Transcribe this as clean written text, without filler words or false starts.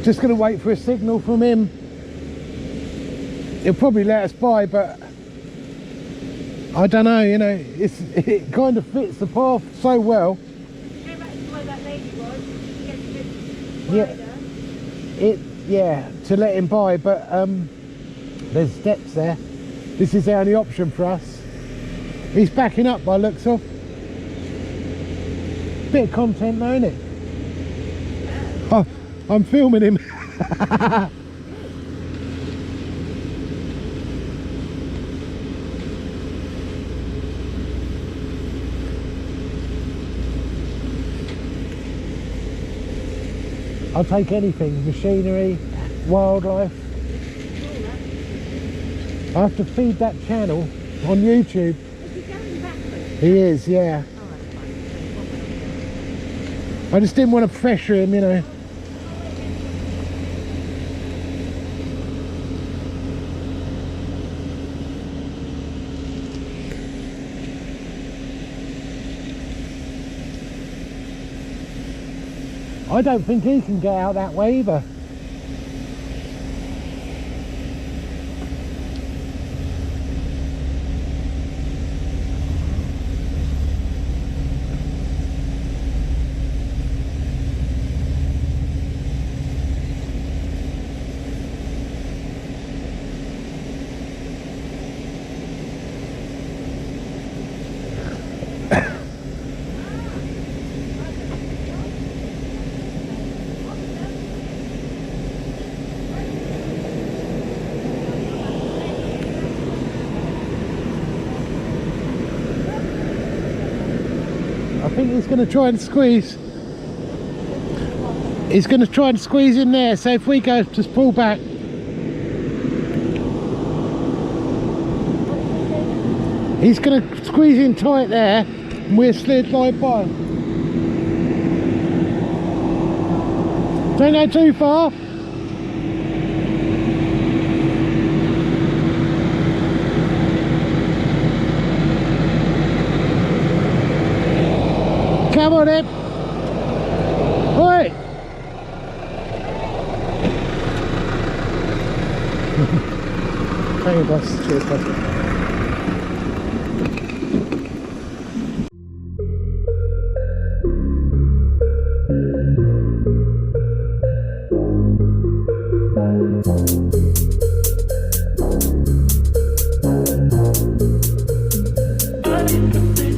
Just going to wait for a signal from him. He'll probably let us by, but I don't know, you know, it kind of fits the path so well. Go back to where that lady was, get a bit wider. Yeah, to let him by, but there's steps there. This is the only option for us. He's backing up by looks of. Bit of content though, isn't it? Oh, I'm filming him. I'll take anything, machinery, wildlife. I have to feed that channel on YouTube. Is he going backwards? He is, yeah. Oh, that's fine. I just didn't want to pressure him, you know. I don't think he can get out that way either. I think he's going to try and squeeze. He's going to try and squeeze in there, so if we go, just pull back. He's going to squeeze in tight there, and we'll slid right by. Don't go too far. Come on in. Oi! Thank you, boss. Cheers, boss. I need to be